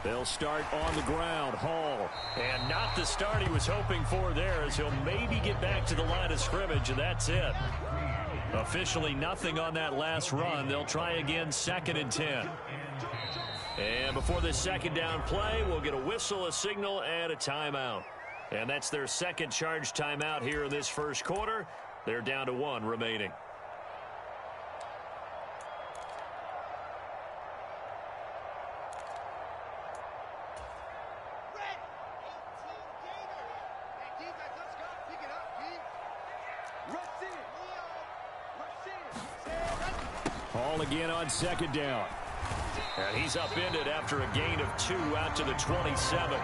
They'll start on the ground. Hall. And not the start he was hoping for there, as he'll maybe get back to the line of scrimmage, and that's it. Officially nothing on that last run. They'll try again, 2nd and 10. And before this second down play, we'll get a whistle, a signal, and a timeout. And that's their second charge timeout here in this first quarter. They're down to 1 remaining. Hall again on 2nd down. And he's upended after a gain of 2 out to the 27.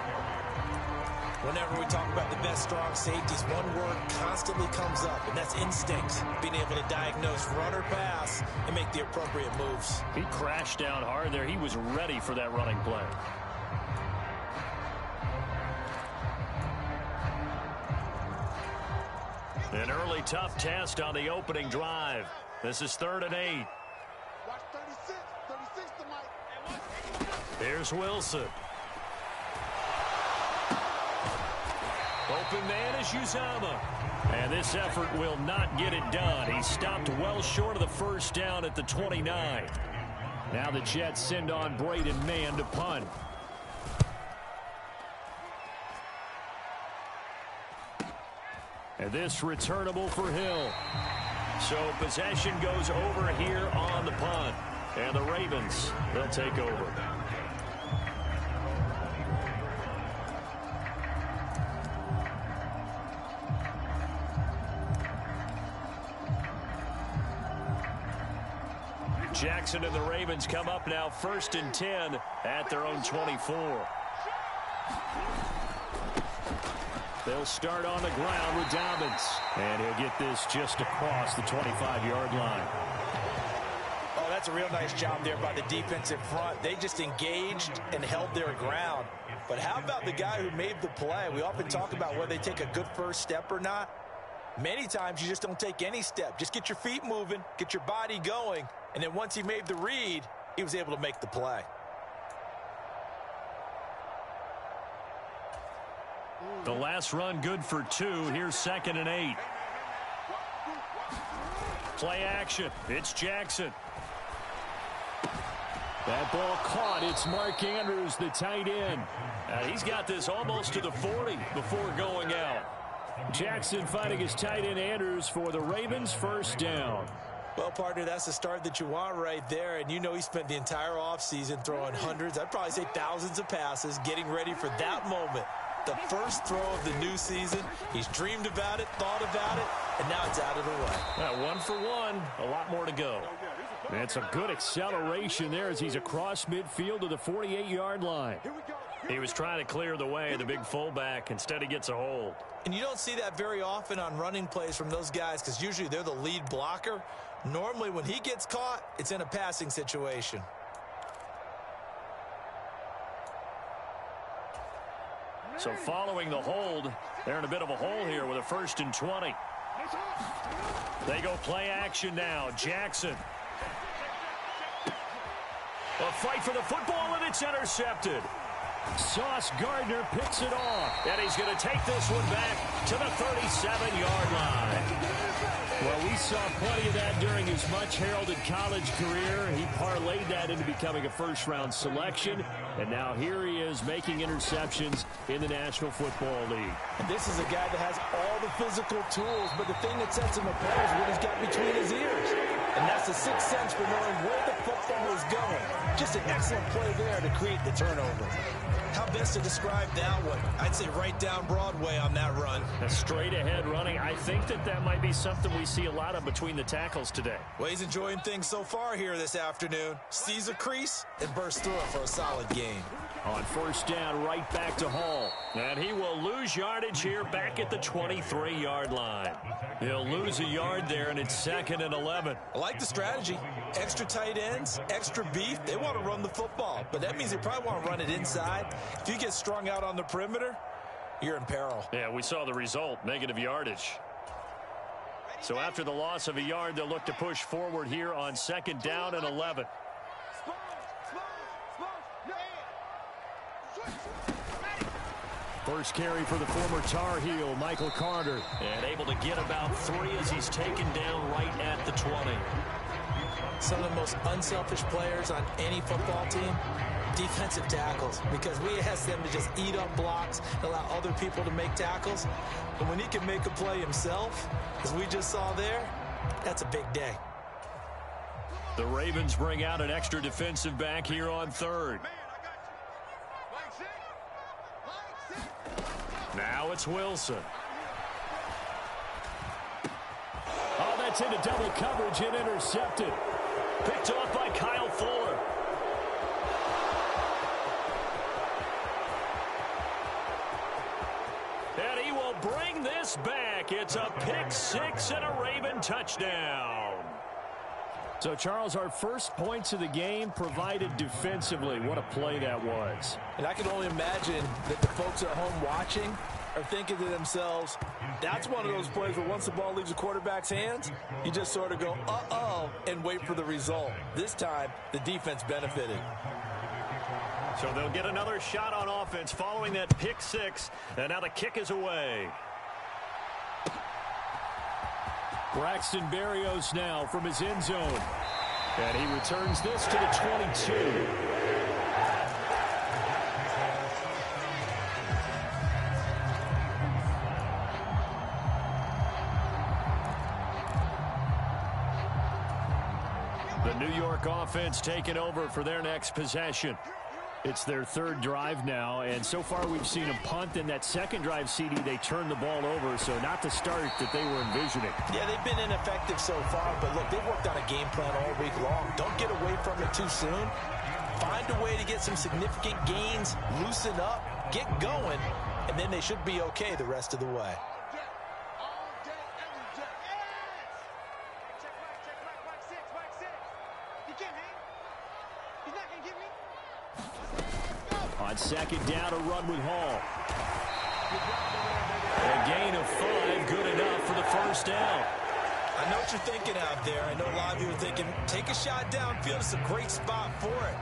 Whenever we talk about the best strong safeties, one word constantly comes up, and that's instinct. Being able to diagnose run or pass and make the appropriate moves. He crashed down hard there. He was ready for that running play. An early tough test on the opening drive. This is 3rd and 8. Here's Wilson. Open man is Uzomah. And this effort will not get it done. He stopped well short of the first down at the 29. Now the Jets send on Braden Mann to punt. And this returnable for Hill. So possession goes over here on the punt. And the Ravens, they'll take over. Jackson and the Ravens come up now 1st and 10 at their own 24. They'll start on the ground with Dobbins. And he'll get this just across the 25-yard line. Oh, that's a real nice job there by the defense in front. They just engaged and held their ground. But how about the guy who made the play? We often talk about whether they take a good first step or not. Many times you just don't take any step. Just get your feet moving, get your body going, and then once he made the read, he was able to make the play. The last run good for 2. Here's 2nd and 8. Play action. It's Jackson. That ball caught. It's Mark Andrews, the tight end. He's got this almost to the 40 before going out. Jackson fighting his tight end Andrews for the Ravens, 1st down. Well, partner, that's the start that you want right there. And you know he spent the entire offseason throwing hundreds, I'd probably say thousands of passes, getting ready for that moment. The first throw of the new season. He's dreamed about it, thought about it, and now it's out of the way. 1 for 1. A lot more to go. That's a good acceleration there as he's across midfield to the 48-yard line. He was trying to clear the way, the big fullback. Instead, he gets a hold. And you don't see that very often on running plays from those guys because usually they're the lead blocker. Normally, when he gets caught, it's in a passing situation. So following the hold, they're in a bit of a hole here with a 1st and 20. They go play action now. Jackson. A fight for the football, and it's intercepted. Sauce Gardner picks it off. And he's going to take this one back to the 37-yard line. Well, we saw plenty of that during his much-heralded college career. He parlayed that into becoming a first-round selection. And now here he is making interceptions in the National Football League. And this is a guy that has all the physical tools, but the thing that sets him apart is what he's got between his ears. And that's the sixth sense for knowing where the football is going. Just an excellent play there to create the turnover. How best to describe that one? I'd say right down Broadway on that run. A straight ahead running. I think that might be something we see a lot of between the tackles today. Well, he's enjoying things so far here this afternoon. Sees a crease and bursts through it for a solid gain. On 1st down, right back to Hall. And he will lose yardage here back at the 23-yard line. He'll lose a yard there, and it's 2nd and 11. I like the strategy. Extra tight ends, extra beef. They want to run the football, but that means they probably want to run it inside. If you get strung out on the perimeter, you're in peril. Yeah, we saw the result, negative yardage. So after the loss of a yard, they'll look to push forward here on 2nd down and 11. First carry for the former Tar Heel, Michael Carter. And able to get about 3 as he's taken down right at the 20. Some of the most unselfish players on any football team, defensive tackles, because we ask them to just eat up blocks, allow other people to make tackles. And when he can make a play himself, as we just saw there, that's a big day. The Ravens bring out an extra defensive back here on third. Now it's Wilson. Oh, that's into double coverage and intercepted. Picked off by Kyle Fuller. And he will bring this back. It's a pick 6 and a Raven touchdown. So, Charles, our first points of the game provided defensively. What a play that was. And I can only imagine that the folks at home watching are thinking to themselves, that's one of those plays where once the ball leaves the quarterback's hands, you just sort of go, uh-oh, and wait for the result. This time, the defense benefited. So they'll get another shot on offense following that pick 6, and now the kick is away. Braxton Berrios now from his end zone. And he returns this to the 22. The New York offense taking over for their next possession. It's their third drive now, and so far we've seen a punt. In that second drive, CD, they turned the ball over, so not the start that they were envisioning. Yeah, they've been ineffective so far, but look, they've worked on a game plan all week long. Don't get away from it too soon. Find a way to get some significant gains, loosen up, get going, and then they should be okay the rest of the way. On second down, a run with Hall. A gain of 5, good enough for the first down. I know what you're thinking out there. I know a lot of you are thinking, take a shot downfield. It's a great spot for it.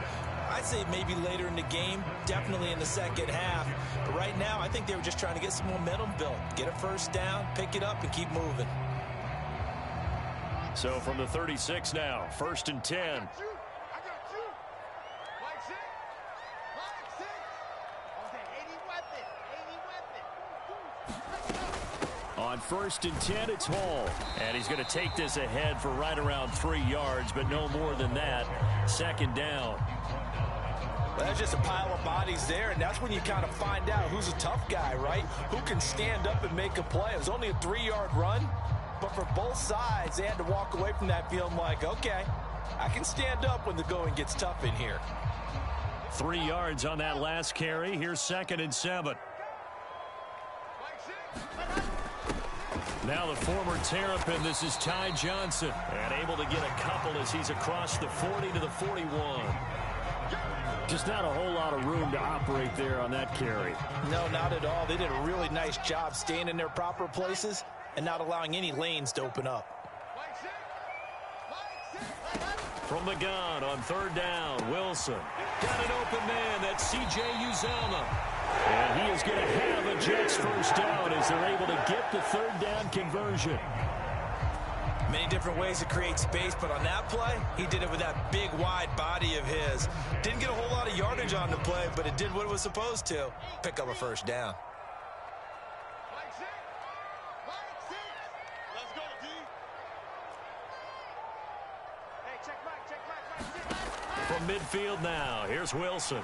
I'd say maybe later in the game, definitely in the second half. But right now, I think they were just trying to get some momentum built. Get a first down, pick it up, and keep moving. So from the 36 now, 1st and 10. On 1st and 10, it's Hall. And he's going to take this ahead for right around 3 yards, but no more than that. Second down. Well, that's just a pile of bodies there, and that's when you kind of find out who's a tough guy, right? Who can stand up and make a play. It was only a 3-yard run, but for both sides, they had to walk away from that feeling like, okay, I can stand up when the going gets tough in here. 3 yards on that last carry. Here's 2nd and 7. Now the former Terrapin, this is Ty Johnson. And able to get a couple as he's across the 40 to the 41. Just not a whole lot of room to operate there on that carry. No, not at all. They did a really nice job staying in their proper places and not allowing any lanes to open up. From the gun on 3rd down, Wilson. Got an open man. That's C.J. Uzomah. And he is going to have a Jets first down as they're able to get the 3rd down conversion. Many different ways to create space, but on that play, he did it with that big, wide body of his. Didn't get a whole lot of yardage on the play, but it did what it was supposed to. Pick up a first down. From midfield now, here's Wilson.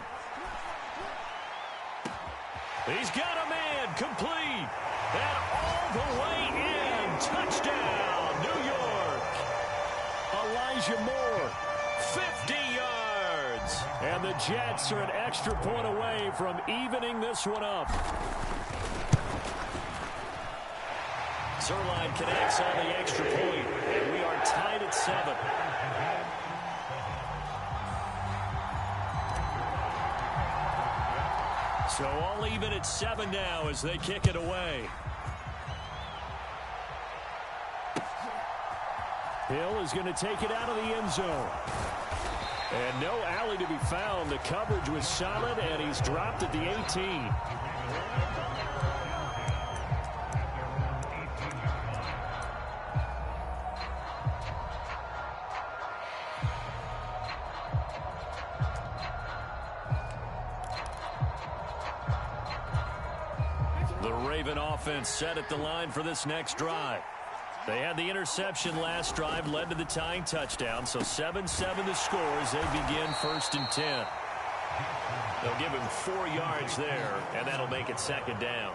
He's got a man, complete, and all the way in. Touchdown, New York. Elijah Moore, 50 yards. And the Jets are an extra point away from evening this one up. Zerline connects on the extra point, and we are tied at 7. So all even at 7 now as they kick it away. Hill is going to take it out of the end zone. And no alley to be found. The coverage was solid, and he's dropped at the 18. The Raven offense set at the line for this next drive. They had the interception last drive, led to the tying touchdown, so 7-7 the score as they begin 1st and 10. They'll give him 4 yards there, and that'll make it 2nd down.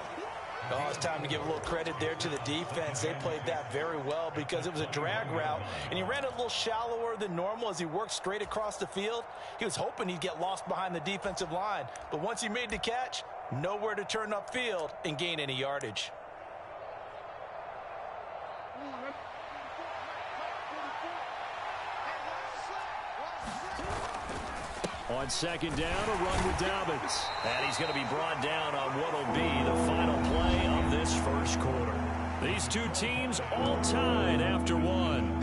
Oh, it's time to give a little credit there to the defense. They played that very well because it was a drag route, and he ran it a little shallower than normal as he worked straight across the field. He was hoping he'd get lost behind the defensive line, but once he made the catch, nowhere to turn upfield and gain any yardage. On 2nd down, a run with Davon. And he's going to be brought down on what will be the final play of this 1st quarter. These two teams all tied after 1.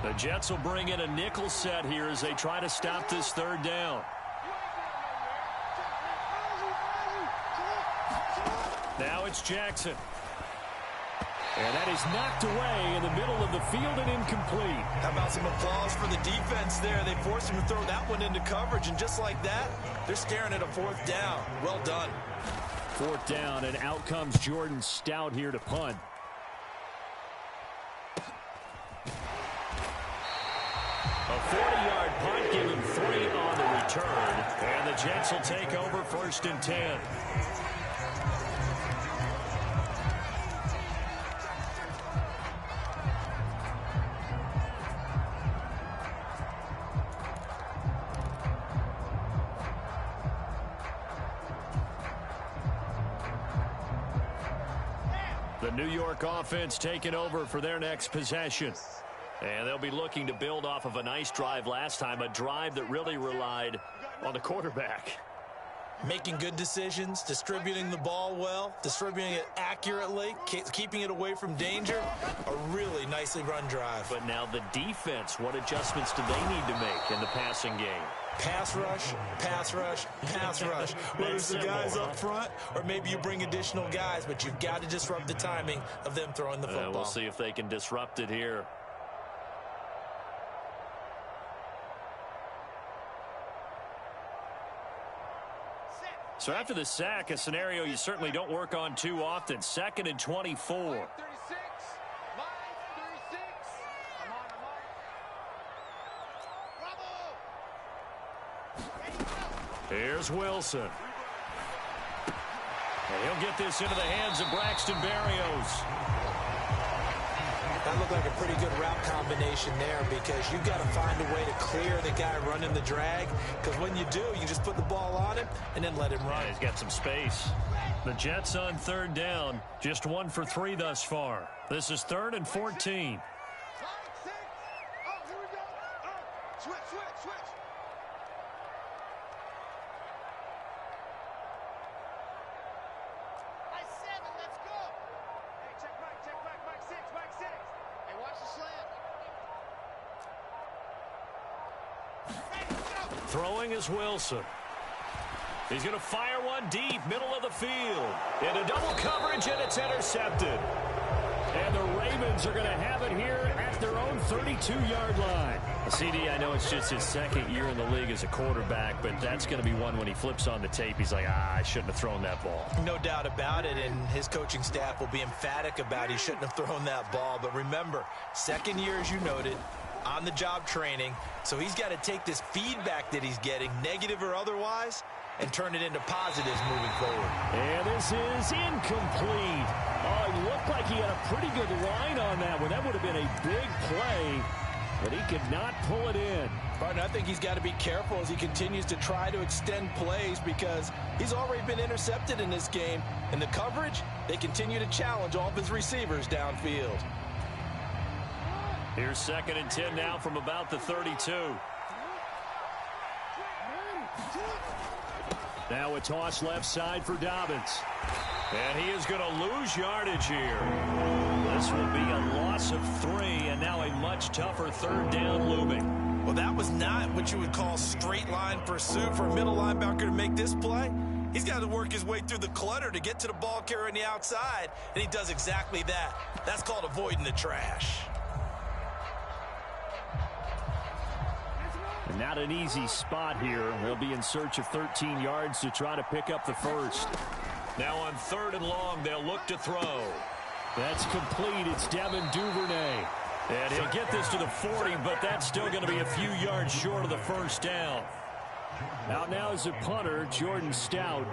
The Jets will bring in a nickel set here as they try to stop this 3rd down. Now it's Jackson. And that is knocked away in the middle of the field and incomplete. How about some applause for the defense there? They forced him to throw that one into coverage, and just like that, they're staring at a 4th down. Well done. 4th down, and out comes Jordan Stout here to punt. A 40-yard punt, give him 3 on the return. And the Jets will take over 1st and 10. The New York offense taking over for their next possession. And they'll be looking to build off of a nice drive last time, a drive that really relied on the quarterback. Making good decisions, distributing the ball well, distributing it accurately, keeping it away from danger. A really nicely run drive. But now the defense, what adjustments do they need to make in the passing game? Pass rush, pass rush, pass rush. Whether it's the guys up front or maybe you bring additional guys, but you've got to disrupt the timing of them throwing the football. We'll see if they can disrupt it here. So after the sack, a scenario you certainly don't work on too often. 2nd and 24. Here's Wilson. And he'll get this into the hands of Braxton Berrios. That looked like a pretty good route combination there because you've got to find a way to clear the guy running the drag, because when you do, you just put the ball on him and then let him run. Yeah, he's got some space. The Jets on 3rd down, just 1 for 3 thus far. This is 3rd and 14. Throwing is Wilson. He's going to fire one deep, middle of the field. Into double coverage, and it's intercepted. And the Ravens are going to have it here at their own 32-yard line. CD, I know it's just his 2nd year in the league as a quarterback, but that's going to be one when he flips on the tape. He's like, I shouldn't have thrown that ball. No doubt about it, and his coaching staff will be emphatic about he shouldn't have thrown that ball. But remember, 2nd year, as you noted, on-the-job training, so he's got to take this feedback that he's getting, negative or otherwise, and turn it into positives moving forward. And this is incomplete. Oh, it looked like he had a pretty good line on that one. That would have been a big play, but he could not pull it in. Partner, I think he's got to be careful as he continues to try to extend plays because he's already been intercepted in this game. And the coverage, they continue to challenge all of his receivers downfield. Here's 2nd and 10 now from about the 32. Now a toss left side for Dobbins. And he is going to lose yardage here. This will be a loss of 3, and now a much tougher third down looming. Well, that was not what you would call straight line pursuit for a middle linebacker to make this play. He's got to work his way through the clutter to get to the ball carrier on the outside, and he does exactly that. That's called avoiding the trash. And not an easy spot here. They'll be in search of 13 yards to try to pick up the first. Now on 3rd and long, they'll look to throw. That's complete. It's Devin Duvernay. And he'll get this to the 40, but that's still going to be a few yards short of the first down. Out now is a punter, Jordan Stout.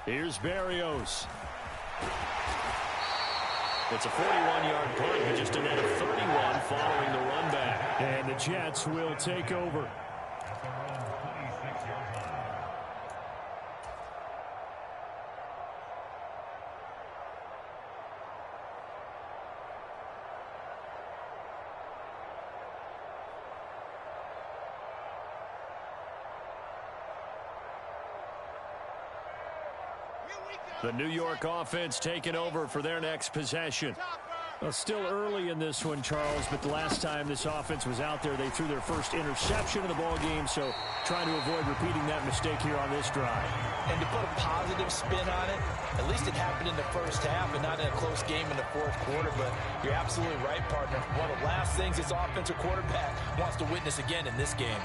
Here's Berrios. It's a 41-yard punt, but just a net of 31 following the run back. And the Jets will take over. The New York offense taking over for their next possession. Well, still early in this one, Charles, but the last time this offense was out there, they threw their first interception of the ball game, so trying to avoid repeating that mistake here on this drive. And to put a positive spin on it, at least it happened in the first half and not in a close game in the fourth quarter, but you're absolutely right, partner. One of the last things this offensive quarterback wants to witness again in this game.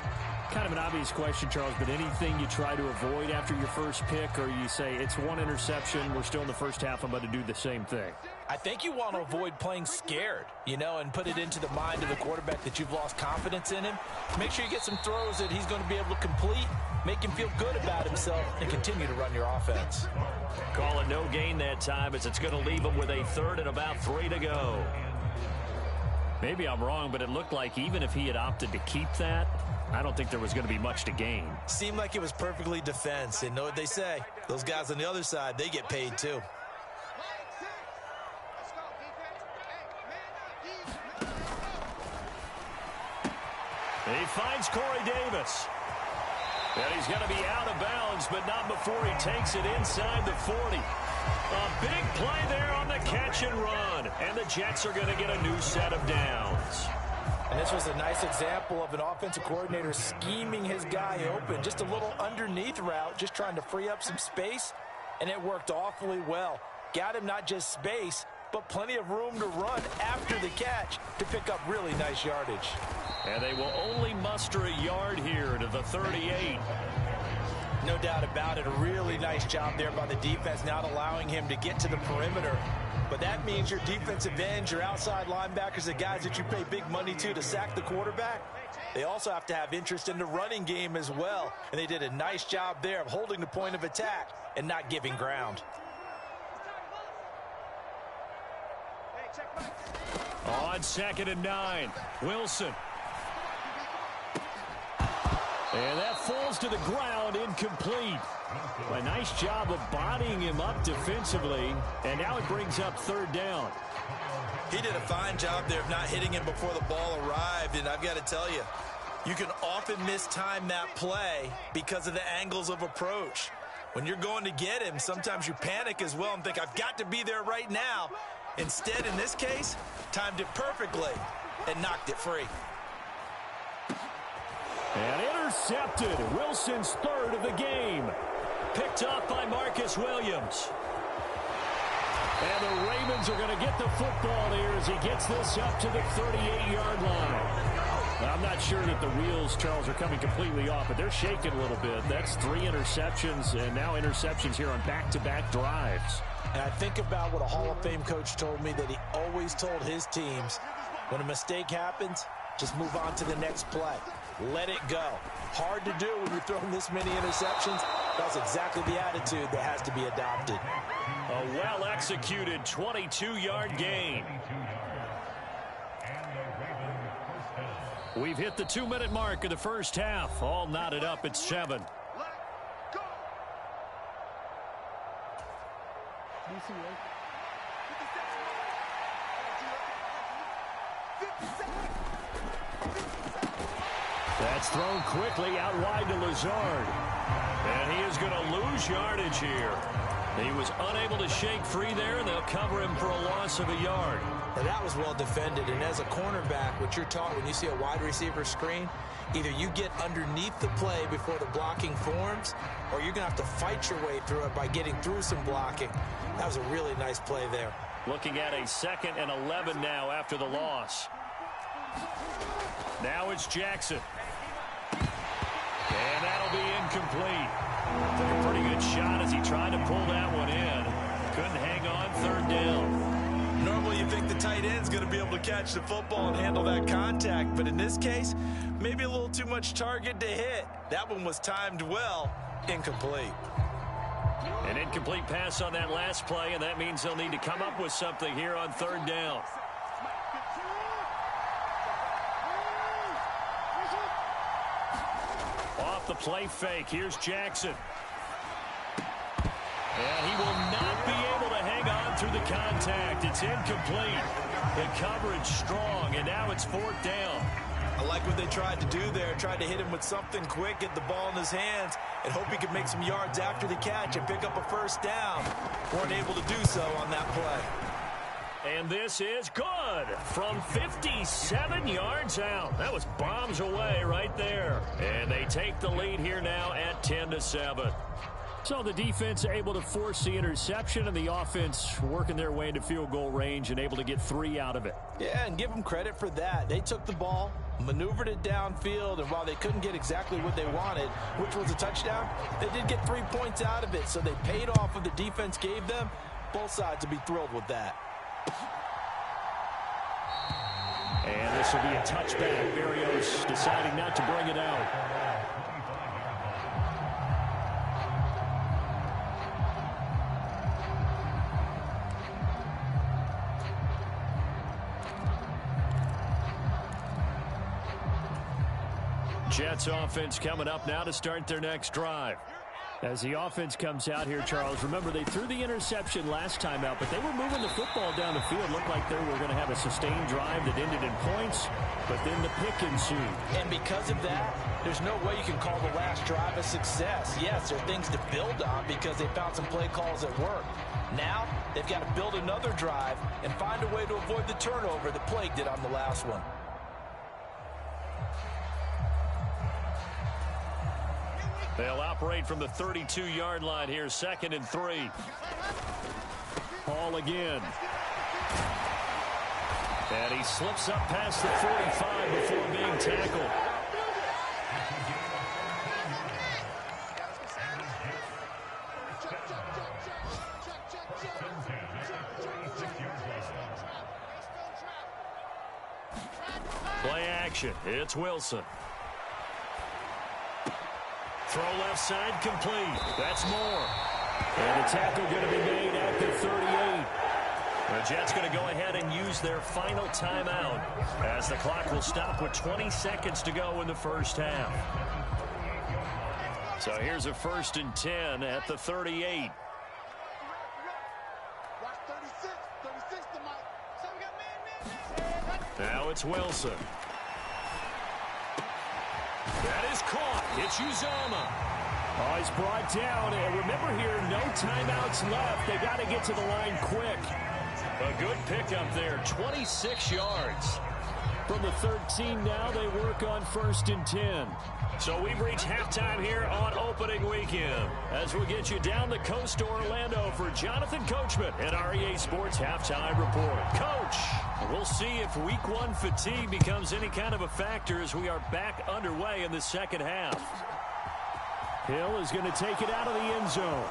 Kind of an obvious question, Charles, but anything you try to avoid after your first pick, or you say it's one interception, we're still in the first half, I'm about to do the same thing? I think you want to avoid playing scared, and put it into the mind of the quarterback that you've lost confidence in him. Make sure you get some throws that he's going to be able to complete, make him feel good about himself, and continue to run your offense. Call it no gain that time, as it's going to leave him with a 3rd and about 3 to go. Maybe I'm wrong, but it looked like even if he had opted to keep that, I don't think there was going to be much to gain. Seemed like it was perfectly defense. And know what they say? Those guys on the other side, they get paid too. He finds Corey Davis. And he's going to be out of bounds, but not before he takes it inside the 40. A big play there on the catch and run. And the Jets are going to get a new set of downs. And this was a nice example of an offensive coordinator scheming his guy open. Just a little underneath route, just trying to free up some space, and it worked awfully well. Got him not just space, but plenty of room to run after the catch to pick up really nice yardage. And they will only muster a yard here to the 38. No doubt about it. A really nice job there by the defense, not allowing him to get to the perimeter. But that means your defensive ends, your outside linebackers, the guys that you pay big money to sack the quarterback, they also have to have interest in the running game as well. And they did a nice job there of holding the point of attack and not giving ground. On 2nd and 9, Wilson. And that falls to the ground, incomplete. A nice job of bodying him up defensively, and now it brings up 3rd down. He did a fine job there of not hitting him before the ball arrived, and I've got to tell you, you can often mistime that play because of the angles of approach. When you're going to get him, sometimes you panic as well and think, I've got to be there right now. Instead, in this case, timed it perfectly and knocked it free. And intercepted. Wilson's 3rd of the game. Picked up by Marcus Williams. And the Ravens are going to get the football here as he gets this up to the 38-yard line. I'm not sure that the wheels, Charles, are coming completely off, but they're shaking a little bit. That's 3 interceptions, and now interceptions here on back-to-back drives. And I think about what a Hall of Fame coach told me that he always told his teams, when a mistake happens, just move on to the next play. Let it go. Hard to do when you're throwing this many interceptions. That's exactly the attitude that has to be adopted. A well-executed 22-yard gain. We've hit the 2-minute mark of the first half. All knotted up at 7. That's thrown quickly out wide to Lazard. And he is going to lose yardage here. He was unable to shake free there, and they'll cover him for a loss of a yard. And that was well defended. And as a cornerback, what you're taught when you see a wide receiver screen, either you get underneath the play before the blocking forms, or you're going to have to fight your way through it by getting through some blocking. That was a really nice play there. Looking at a 2nd and 11 now after the loss. Now it's Jackson. And that'll be incomplete. Took a pretty good shot as he tried to pull that one in. Couldn't hang on, 3rd down. Normally you think the tight end's going to be able to catch the football and handle that contact, but in this case, maybe a little too much target to hit. That one was timed well. Incomplete. An incomplete pass on that last play, and that means they'll need to come up with something here on 3rd down. Off the play fake, here's Jackson. And he will not be able to hang on through the contact. It's incomplete. The coverage strong, and now it's 4th down. I like what they tried to do there. Tried to hit him with something quick, get the ball in his hands, and hope he could make some yards after the catch and pick up a 1st down. Weren't able to do so on that play. And this is good from 57 yards out. That was bombs away right there. And they take the lead here now at 10-7. So the defense able to force the interception, and the offense working their way into field goal range and able to get 3 out of it. Yeah, and give them credit for that. They took the ball, maneuvered it downfield, and while they couldn't get exactly what they wanted, which was a touchdown, they did get 3 points out of it, so they paid off what the defense gave them. Both sides will be thrilled with that. And this will be a touchback. Berrios deciding not to bring it out. Jets offense coming up now to start their next drive. As the offense comes out here, Charles, remember they threw the interception last time out, but they were moving the football down the field. Looked like they were going to have a sustained drive that ended in points, but then the pick ensued. And because of that, there's no way you can call the last drive a success. Yes, there are things to build on because they found some play calls that work. Now, they've got to build another drive and find a way to avoid the turnover that plagued it on the last one. They'll operate from the 32-yard line here, 2nd and 3. Hall again. And he slips up past the 45 before being tackled. Play action. It's Wilson. Throw left side complete. That's Moore. And the tackle going to be made at the 38. The Jets going to go ahead and use their final timeout as the clock will stop with 20 seconds to go in the first half. So here's a 1st and 10 at the 38. Now it's Wilson. That is caught. It's Uzama. Oh, he's brought down. And remember here, no timeouts left. They got to get to the line quick. A good pickup there, 26 yards. From the 13 now, they work on 1st and 10. So we've reached halftime here on opening weekend. As we get you down the coast to Orlando for Jonathan Coachman and our EA Sports Halftime Report. Coach, we'll see if week 1 fatigue becomes any kind of a factor as we are back underway in the second half. Hill is going to take it out of the end zone.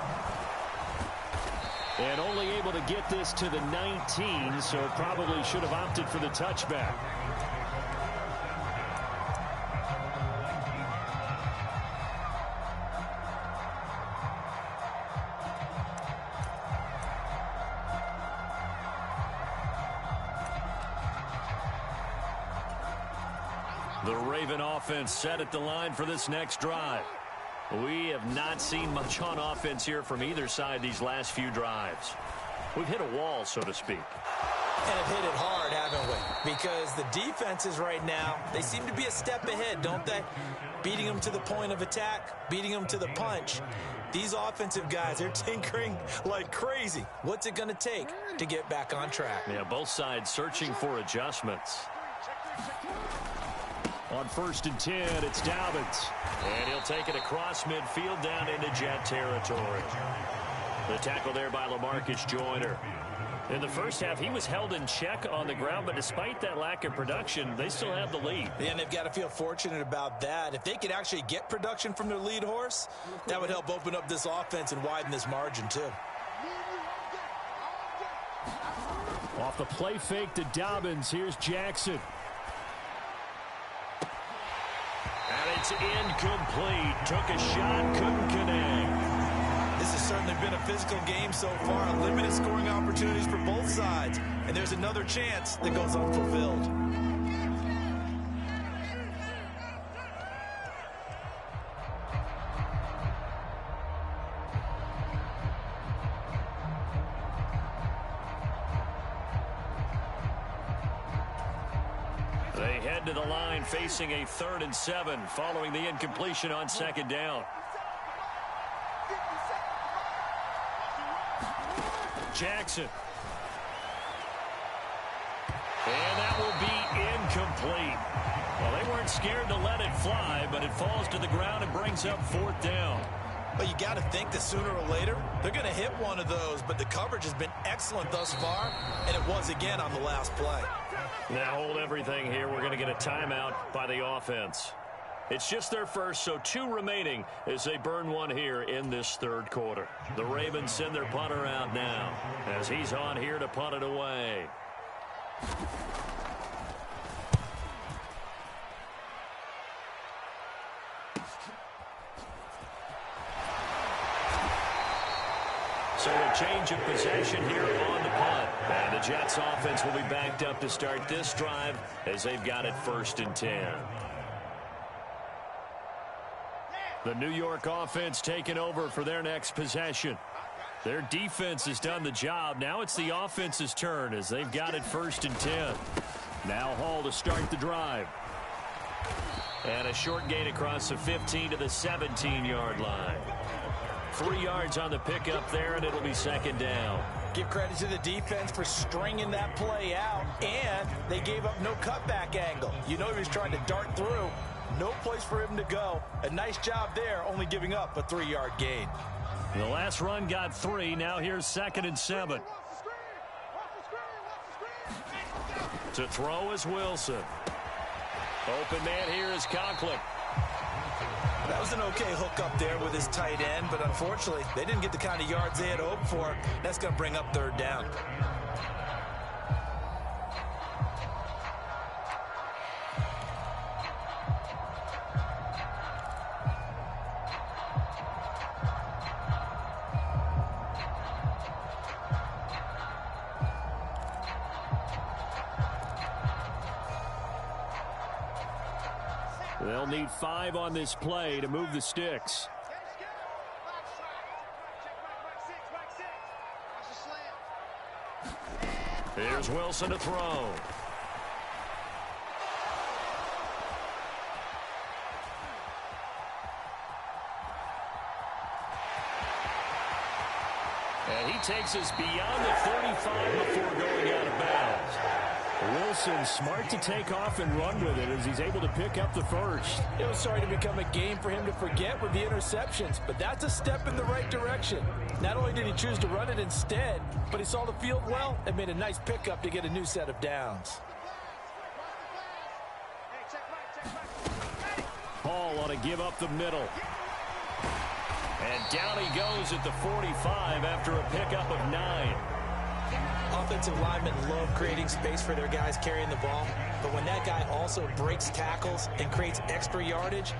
And only able to get this to the 19, so probably should have opted for the touchback. The Raven offense set at the line for this next drive. We have not seen much on offense here from either side these last few drives. We've hit a wall, so to speak. And have hit it hard, haven't we? Because the defenses right now, they seem to be a step ahead, don't they? Beating them to the point of attack, beating them to the punch. These offensive guys, they're tinkering like crazy. What's it going to take to get back on track? Yeah, both sides searching for adjustments. On 1st and 10, it's Davon. And he'll take it across midfield down into Jet territory. The tackle there by LaMarcus Joyner. In the first half, he was held in check on the ground, but despite that lack of production, they still have the lead. Yeah, and they've got to feel fortunate about that. If they could actually get production from their lead horse, that would help open up this offense and widen this margin, too. Off the play fake to Dobbins, here's Jackson. And it's incomplete. Took a shot, couldn't connect. This has certainly been a physical game so far. Limited scoring opportunities for both sides. And there's another chance that goes unfulfilled. They head to the line facing a 3rd and 7 following the incompletion on 2nd down. Jackson. And that will be incomplete. Well, they weren't scared to let it fly, but it falls to the ground and brings up 4th down. But you got to think that sooner or later, they're going to hit one of those. But the coverage has been excellent thus far, and it was again on the last play. Now hold everything here. We're going to get a timeout by the offense. It's just their first, so 2 remaining as they burn one here in this 3rd quarter. The Ravens send their punter out now as he's on here to punt it away. So a change of possession here on the punt. And the Jets offense will be backed up to start this drive as they've got it 1st and 10. The New York offense taking over for their next possession. Their defense has done the job. Now it's the offense's turn as they've got it 1st and 10. Now Hall to start the drive. And a short gain across the 15 to the 17-yard line. 3 yards on the pickup there, and it'll be 2nd down. Give credit to the defense for stringing that play out, and they gave up no cutback angle. You know he was trying to dart through. No place for him to go. A nice job there, only giving up a 3-yard gain. The last run got 3. Now here's 2nd and 7. To throw is Wilson. Open man here is Conklin. That was an okay hook up there with his tight end, but unfortunately, they didn't get the kind of yards they had hoped for. That's going to bring up 3rd down. They'll need 5 on this play to move the sticks. Here's Wilson to throw. And he takes us beyond the 35 before going out of bounds. Wilson smart to take off and run with it as he's able to pick up the 1st. It was starting to become a game for him to forget with the interceptions, but that's a step in the right direction. Not only did he choose to run it instead, but he saw the field well and made a nice pickup to get a new set of downs. Hall ought to give up the middle. And down he goes at the 45 after a pickup of 9. Offensive linemen love creating space for their guys carrying the ball, but when that guy also breaks tackles and creates extra yardage,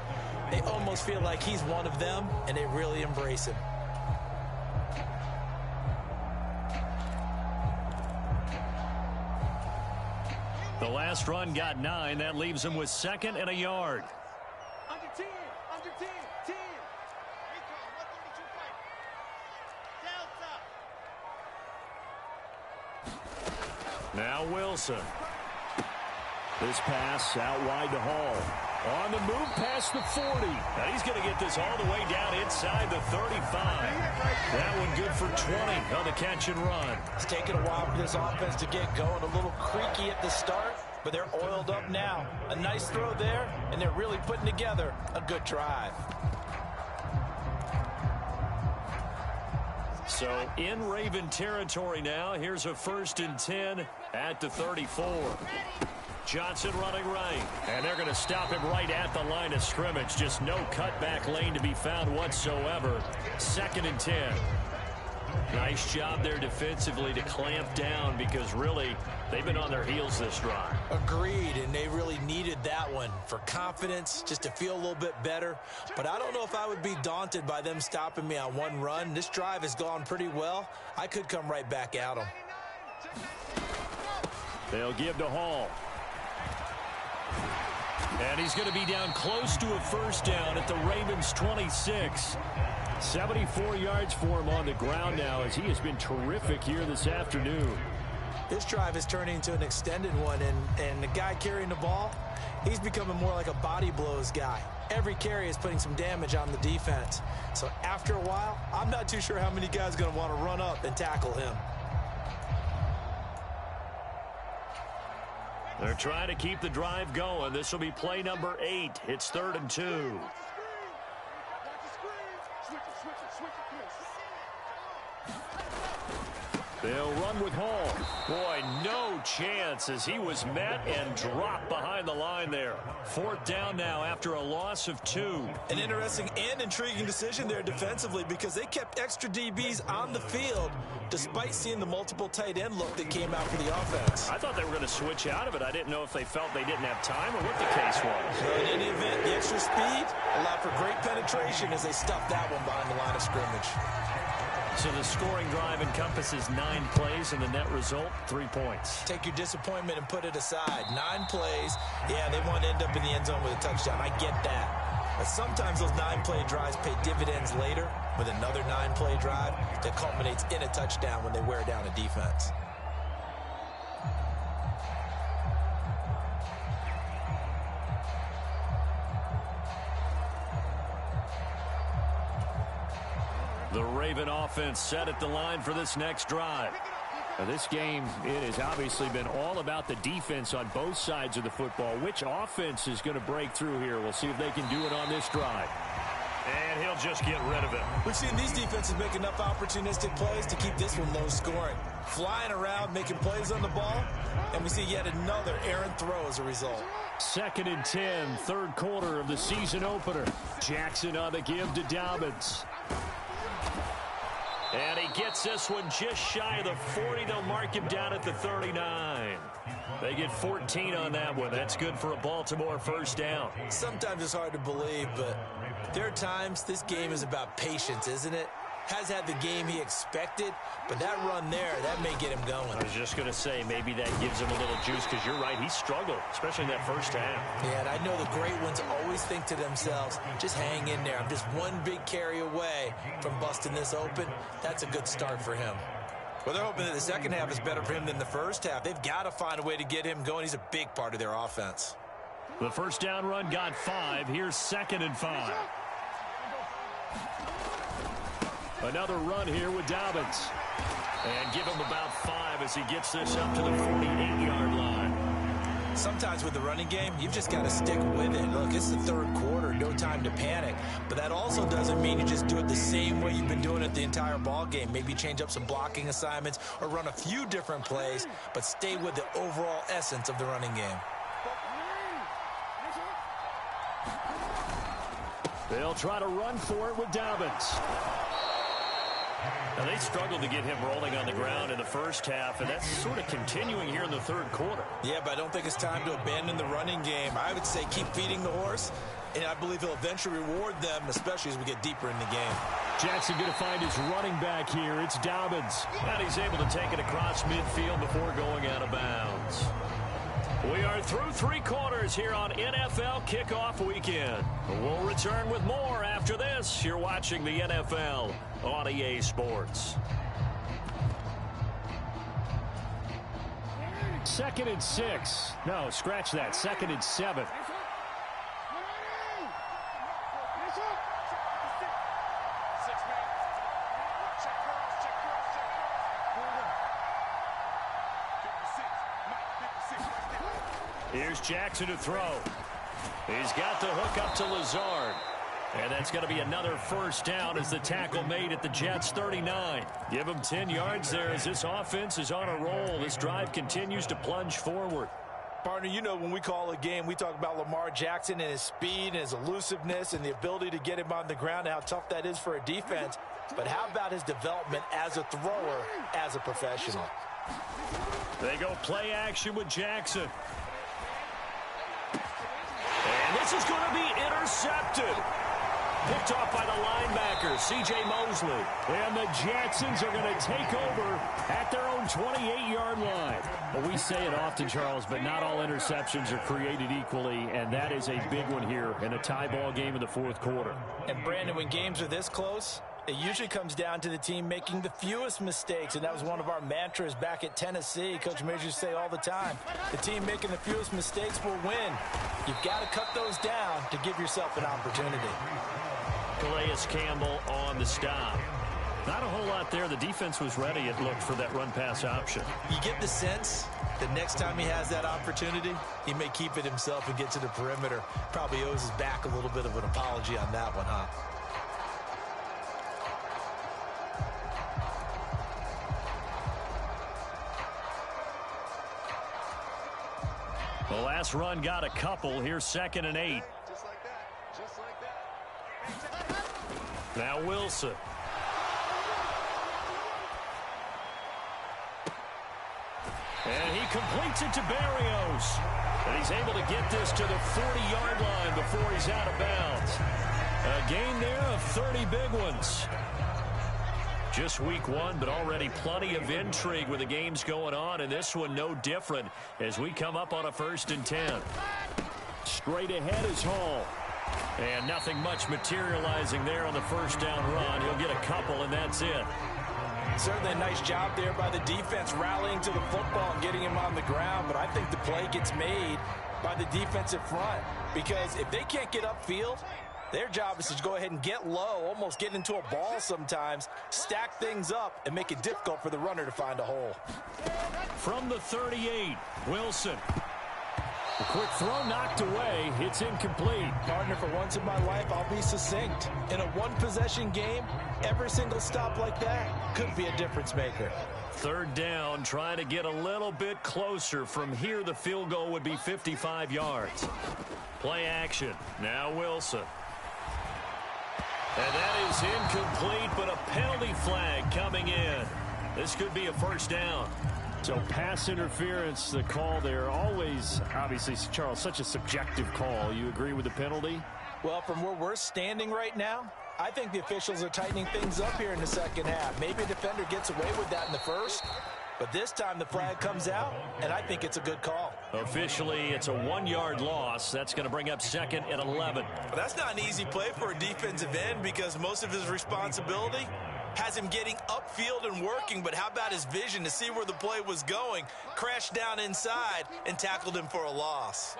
they almost feel like he's one of them, and they really embrace him. The last run got 9. That leaves him with 2nd and a yard. Under 10, 10. Now Wilson. This pass out wide to Hall. On the move past the 40. And he's going to get this all the way down inside the 35. That one good for 20 on the catch and run. It's taken a while for this offense to get going. A little creaky at the start, but they're oiled up now. A nice throw there, and they're really putting together a good drive. So in Raven territory now. Here's a 1st and 10 at the 34. Johnson running right. And they're going to stop him right at the line of scrimmage. Just no cutback lane to be found whatsoever. 2nd and 10. Nice job there defensively to clamp down because really they've been on their heels this drive. Agreed, and they really needed that one for confidence, just to feel a little bit better. But I don't know if I would be daunted by them stopping me on one run. This drive has gone pretty well. I could come right back at them. They'll give to Hall. And he's going to be down close to a 1st down at the Ravens 26. 74 yards for him on the ground now as he has been terrific here this afternoon. This drive is turning into an extended one, and the guy carrying the ball, he's becoming more like a body blows guy. Every carry is putting some damage on the defense. So after a while, I'm not too sure how many guys are going to want to run up and tackle him. They're trying to keep the drive going. This will be play number 8. It's 3rd and 2. They'll run with Hall. Boy, no chance as he was met and dropped behind the line there. 4th down now after a loss of 2. An interesting and intriguing decision there defensively because they kept extra DBs on the field despite seeing the multiple tight end look that came out for the offense. I thought they were going to switch out of it. I didn't know if they felt they didn't have time or what the case was. So in any event, the extra speed allowed for great penetration as they stuffed that one behind the line of scrimmage. So the scoring drive encompasses 9 plays, and the net result, 3 points. Take your disappointment and put it aside. 9 plays. Yeah, they want to end up in the end zone with a touchdown. I get that. But sometimes those 9-play drives pay dividends later with another 9-play drive that culminates in a touchdown when they wear down a defense. The Raven offense set at the line for this next drive. Now this game, it has obviously been all about the defense on both sides of the football. Which offense is going to break through here? We'll see if they can do it on this drive. And he'll just get rid of it. We've seen these defenses make enough opportunistic plays to keep this one low scoring. Flying around, making plays on the ball, and we see yet another errant throw as a result. 2nd and 10, 3rd quarter of the season opener. Jackson on the give to Dobbins. And he gets this one just shy of the 40. They'll mark him down at the 39. They get 14 on that one. That's good for a Baltimore 1st down. Sometimes it's hard to believe, but there are times this game is about patience, isn't it? Has had the game he expected, but that run there, that may get him going. I was just going to say, maybe that gives him a little juice, because you're right, he struggled, especially in that 1st half. Yeah, and I know the great ones always think to themselves, just hang in there. I'm just one big carry away from busting this open. That's a good start for him. Well, they're hoping that the second half is better for him than the first half. They've got to find a way to get him going. He's a big part of their offense. The 1st down run got 5. Here's 2nd and 5. Another run here with Dobbins. And give him about 5 as he gets this up to the 48-yard line. Sometimes with the running game, you've just got to stick with it. Look, it's the 3rd quarter, no time to panic. But that also doesn't mean you just do it the same way you've been doing it the entire ball game. Maybe change up some blocking assignments or run a few different plays, but stay with the overall essence of the running game. They'll try to run for it with Dobbins. Now, they struggled to get him rolling on the ground in the 1st half, and that's sort of continuing here in the 3rd quarter. Yeah, but I don't think it's time to abandon the running game. I would say keep feeding the horse, and I believe he'll eventually reward them, especially as we get deeper in the game. Jackson going to find his running back here. It's Dobbins. And he's able to take it across midfield before going out of bounds. We are through 3 quarters here on NFL Kickoff Weekend. We'll return with more after this. You're watching the NFL on EA Sports. 2nd and 6. No, scratch that. 2nd and 7. Here's Jackson to throw. He's got the hook up to Lazard. And that's going to be another first down as the tackle made at the Jets' 39. Give them 10 yards there as this offense is on a roll. This drive continues to plunge forward. Partner, you know when we call a game, we talk about Lamar Jackson and his speed and his elusiveness and the ability to get him on the ground and how tough that is for a defense. But how about his development as a thrower, as a professional? They go play action with Jackson. And this is going to be intercepted. Picked off by the linebacker, C.J. Mosley. And the Jacksons are going to take over at their own 28-yard line. Well, we say it often, Charles, but not all interceptions are created equally, and that is a big one here in a tie ball game in the fourth quarter. And, Brandon, when games are this close, it usually comes down to the team making the fewest mistakes, and that was one of our mantras back at Tennessee. Coach Majors used to say all the time, the team making the fewest mistakes will win. You've got to cut those down to give yourself an opportunity. Calais Campbell on the stop. Not a whole lot there. The defense was ready, it looked, for that run-pass option. You get the sense that next time he has that opportunity, he may keep it himself and get to the perimeter. Probably owes his back a little bit of an apology on that one, huh? The last run got a couple. Here's 2nd and 8. Just like that. Just like that. Now Wilson. And he completes it to Barrios. And he's able to get this to the 40-yard line before he's out of bounds. A gain there of 30 big ones. Just week one, but already plenty of intrigue with the games going on, and this one no different as we come up on a 1st and 10. Straight ahead is Hall. And nothing much materializing there on the first down run. He'll get a couple, and that's it. Certainly a nice job there by the defense rallying to the football and getting him on the ground, but I think the play gets made by the defensive front because if they can't get upfield, their job is to go ahead and get low, almost get into a ball sometimes, stack things up, and make it difficult for the runner to find a hole. From the 38, Wilson. A quick throw knocked away. It's incomplete. Partner, for once in my life, I'll be succinct. In a one-possession game, every single stop like that could be a difference maker. 3rd down, trying to get a little bit closer. From here, the field goal would be 55 yards. Play action. Now Wilson. And that is incomplete, but a penalty flag coming in. This could be a first down. So pass interference, the call there, always, obviously, Charles, such a subjective call. You agree with the penalty? Well, from where we're standing right now, I think the officials are tightening things up here in the second half. Maybe a defender gets away with that in the first, but this time the flag comes out, and I think it's a good call. Officially, it's a 1-yard loss. That's going to bring up 2nd and 11. Well, that's not an easy play for a defensive end because most of his responsibility has him getting upfield and working, but how about his vision to see where the play was going, crashed down inside, and tackled him for a loss.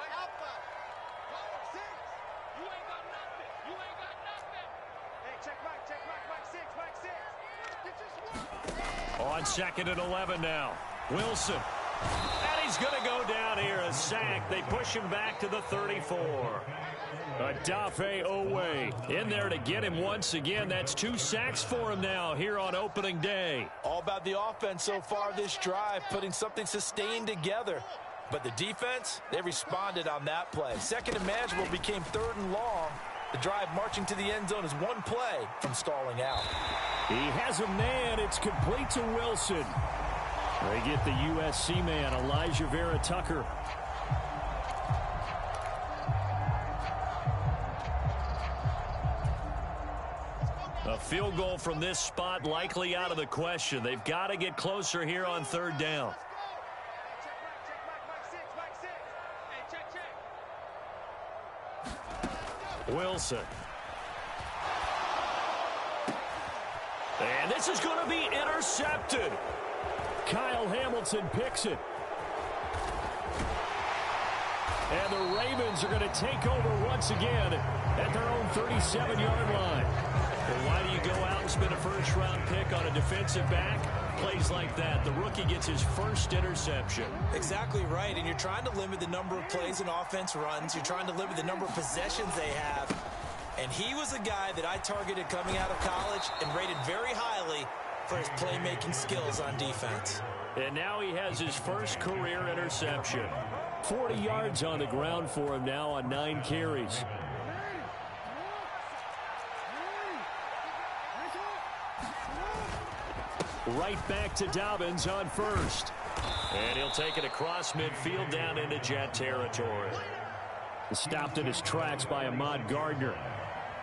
On 2nd and 11 now. Wilson. And he's going to go down here. A sack. They push him back to the 34. Adafe Owe in there to get him once again. That's 2 sacks for him now here on opening day. All about the offense so far this drive, putting something sustained together. But the defense, they responded on that play. 2nd and manageable became 3rd and long. The drive marching to the end zone is one play from stalling out. He has a man. It's complete to Wilson. They get the USC man, Elijah Vera Tucker. A field goal from this spot likely out of the question. They've got to get closer here on 3rd down. Wilson. And this is going to be intercepted. Kyle Hamilton picks it. And the Ravens are going to take over once again at their own 37-yard line. Well, why do you go out and spend a first-round pick on a defensive back? Plays like that, the rookie gets his first interception. Exactly right, and you're trying to limit the number of plays and offense runs. You're trying to limit the number of possessions they have. And he was a guy that I targeted coming out of college and rated very highly for his playmaking skills on defense. And now he has his first career interception. 40 yards on the ground for him now on 9 carries. Right back to Dobbins on first. And he'll take it across midfield down into Jet territory. Stopped in his tracks by Ahmad Gardner.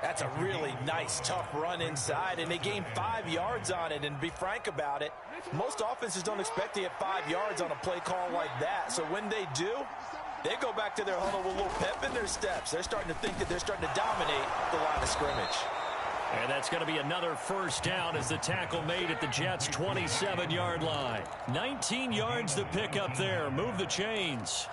That's a really nice, tough run inside, and they gained 5 yards on it. And to be frank about it, most offenses don't expect to get 5 yards on a play call like that. So when they do, they go back to their huddle with a little pep in their steps. They're starting to think that they're starting to dominate the line of scrimmage. And that's going to be another first down as the tackle made at the Jets' 27-yard line. 19 yards to pick up there. Move the chains.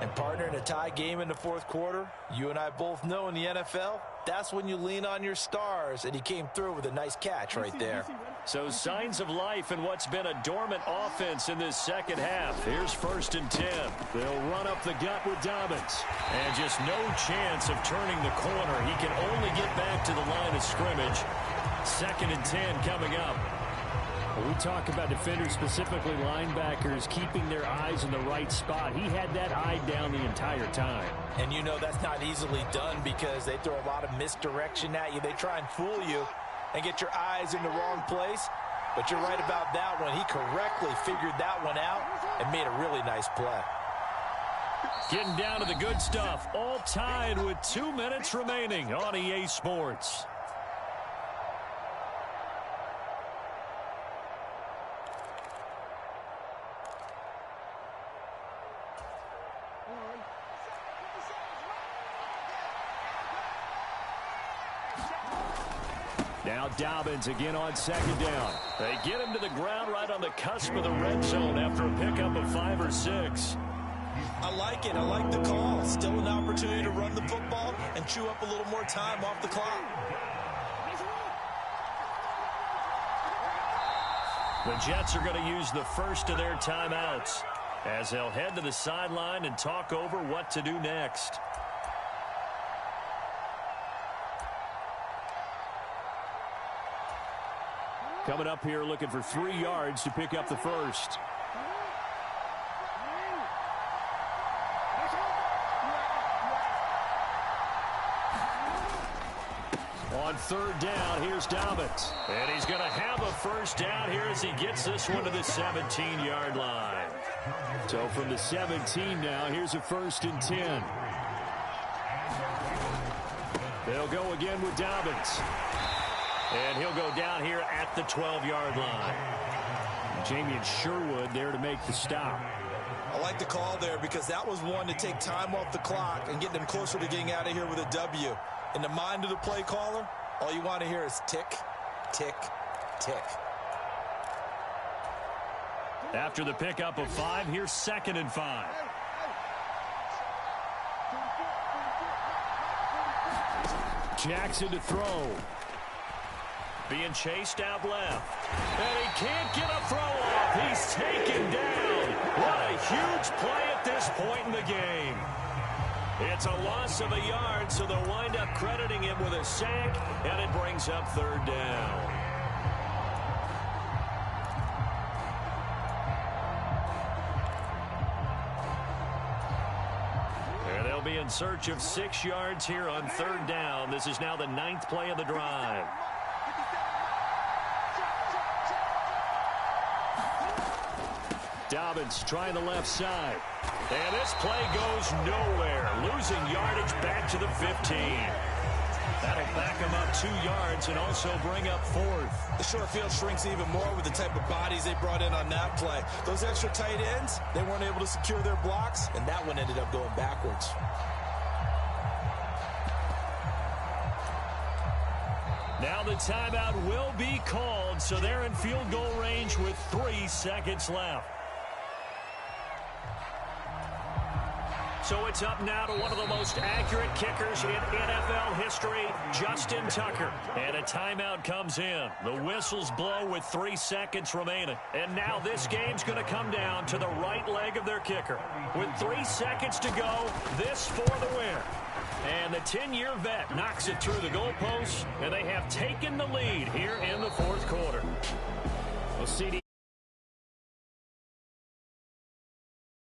And partner, in a tie game in the fourth quarter, you and I both know in the NFL, that's when you lean on your stars, and he came through with a nice catch right there. So signs of life in what's been a dormant offense in this second half. Here's 1st and 10. They'll run up the gut with Dobbins. And just no chance of turning the corner. He can only get back to the line of scrimmage. 2nd and 10 coming up. When we talk about defenders, specifically linebackers, keeping their eyes in the right spot. He had that eye down the entire time. And you know that's not easily done because they throw a lot of misdirection at you. They try and fool you and get your eyes in the wrong place. But you're right about that one. He correctly figured that one out and made a really nice play. Getting down to the good stuff. All tied with 2 minutes remaining on EA Sports. Now Dobbins again on 2nd down. They get him to the ground right on the cusp of the red zone after a pickup of 5 or 6. I like it. I like the call. Still an opportunity to run the football and chew up a little more time off the clock. The Jets are going to use the first of their timeouts as they'll head to the sideline and talk over what to do next. Coming up here looking for 3 yards to pick up the first. On 3rd down, here's Dobbins. And he's going to have a first down here as he gets this one to the 17-yard line. So from the 17 now, here's a 1st and 10. They'll go again with Dobbins. And he'll go down here at the 12-yard line. Jamie and Sherwood there to make the stop. I like the call there because that was one to take time off the clock and get them closer to getting out of here with a W. In the mind of the play caller, all you want to hear is tick, tick, tick. After the pickup of 5, here's 2nd and 5. Jackson to throw. Being chased out left. And he can't get a throw off. He's taken down. What a huge play at this point in the game. It's a loss of a yard, so they'll wind up crediting him with a sack, and it brings up 3rd down. And they'll be in search of 6 yards here on 3rd down. This is now the 9th play of the drive. Dobbins trying the left side. And this play goes nowhere. Losing yardage back to the 15. That'll back him up 2 yards and also bring up 4th. The short field shrinks even more with the type of bodies they brought in on that play. Those extra tight ends, they weren't able to secure their blocks, and that one ended up going backwards. Now the timeout will be called, so they're in field goal range with 3 seconds left. So it's up now to one of the most accurate kickers in NFL history, Justin Tucker. And a timeout comes in. The whistles blow with 3 seconds remaining. And now this game's going to come down to the right leg of their kicker. With 3 seconds to go, this for the win. And the 10-year vet knocks it through the goalposts, and they have taken the lead here in the fourth quarter.